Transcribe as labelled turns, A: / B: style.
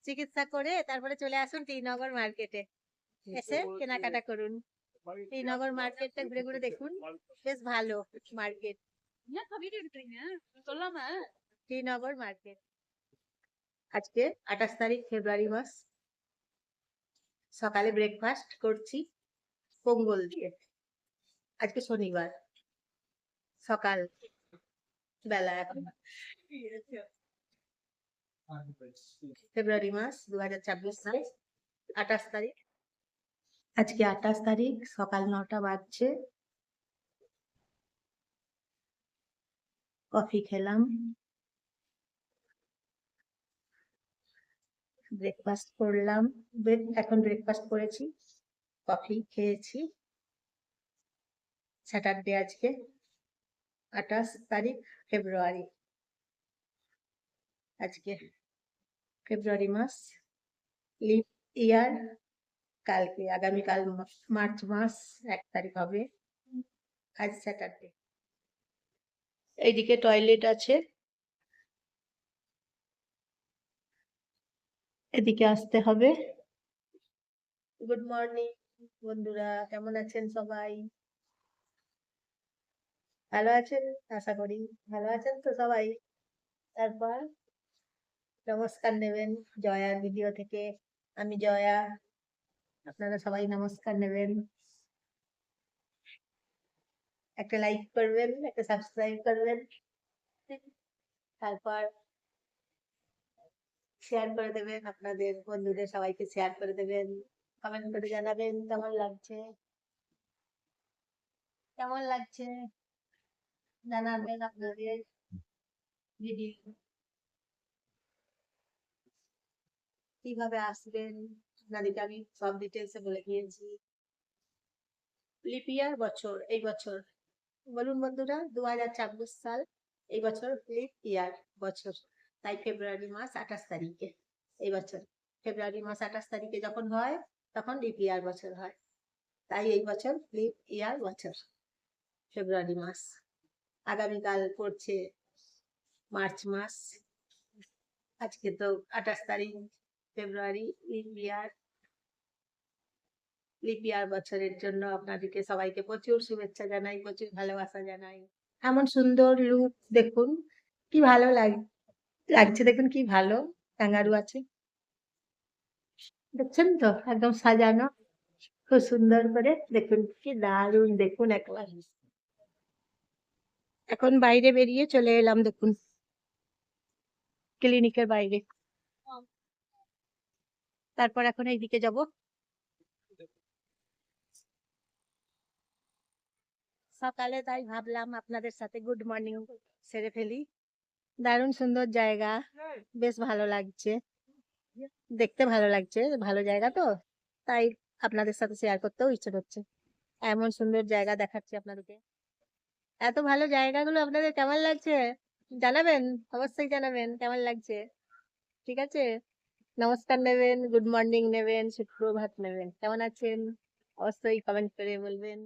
A: চিকিৎসা করে তারপরে চলে আসুন টি নগর মার্কেটে, এসে কেনাকাটা করুন। টি নগর মার্কেটটা ঘুরে ঘুরে দেখুন, বেশ ভালো মার্কেট। টি নগর মার্কেট। আজকে 28 তারিখ ফেব্রুয়ারি মাস। সকালে ব্রেকফাস্ট করছি পোঙ্গল দিয়ে। আজকে শনিবার সকাল বেলা, এখন ফেব্রুয়ারি মাস 2026 সাল, 28 তারিখ। আজকে 28 তারিখ সকাল 9টা বাজছে। কফি খেলাম, ব্রেকফাস্ট করলাম। এখন ব্রেকফাস্ট করেছি, কফি খেয়েছি। স্যাটারডে আজকে 28 তারিখ ফেব্রুয়ারি। আজকে ফেব্রুয়ারি মাস, লিপ ইয়ার। কালকে আগামীকাল মার্চ মাস 1 তারিখ হবে। আজ স্যাটারডে। এইদিকে টয়লেট আছে, এদিকে আসতে হবে। গুড মর্নিং বন্ধুরা, কেমন আছেন সবাই? ভালো আছেন আশা করি, ভালো আছেন তো সবাই। তারপর নমস্কার নেবেন জয়ার ভিডিও থেকে। আমি জয়া, আপনারা সবাই নমস্কার নেবেন। একটা লাইক করবেন, একটা সাবস্ক্রাইব করবেন, তারপর শেয়ার করে দেবেন, আপনাদের বন্ধুদের সবাইকে শেয়ার করে দেবেন। কমেন্ট করে জানাবেন কেমন লাগছে, কেমন লাগছে জানাবেন আপনাদের ভিডিও, কিভাবে আসবেন আপনাদেরকে আমি সব ডিটেলসে বলে দিয়েছি। লিপ ইয়ার বছর, এই বছর বলুন বন্ধুরা 2026 সাল, এই বছর লিপ ইয়ার বছর। তাই ফেব্রুয়ারি মাস 28 তারিখে, এই বছর ফেব্রুয়ারি মাস 28 তারিখে যখন হয় তখন লিপ ইয়ার বছর হয়। তাই এই বছর লিপ ইয়ার বছর, ফেব্রুয়ারি মাস। আগামীকাল পড়ছে মার্চ মাস। আজকে তো 28 তারিখ ফেব্রুয়ারি, লিপ ইয়ার। লিপ ইয়ার বছরের জন্য আপনাদেরকে সবাইকে প্রচুর শুভেচ্ছা জানাই, প্রচুর ভালোবাসা জানাই। এমন সুন্দর লুক দেখুন, কি ভালো লাগছে দেখুন, কি ভালো ক্যাঙ্গারু আছে, দেখছেন তো একদম সাজানো খুব সুন্দর করে। দেখুন কি দারুণ, দেখুন একবার। এখন বাইরে বেরিয়ে চলে এলাম, দেখুন ক্লিনিকের বাইরে। তারপর এখন এইদিকে যাব। সকালে তাই ভাবলাম আপনাদের সাথে গুড মর্নিং সেরে ফেলি। দারুণ সুন্দর জায়গা, বেশ ভালো লাগছে, দেখতে ভালো লাগছে, ভালো জায়গা তো, তাই আপনাদের সাথে শেয়ার করতেও ইচ্ছে করছে। এমন সুন্দর জায়গা দেখাচ্ছি আপনাদেরকে। এত ভালো জায়গাগুলো আপনাদের কেমন লাগছে জানাবেন, অবশ্যই জানাবেন কেমন লাগছে। ঠিক আছে, নমস্কার নেবেন, গুড মর্নিং নেবেন, সুপ্রভাত নেবেন। কেমন আছেন অবশ্যই কমেন্ট করে বলবেন।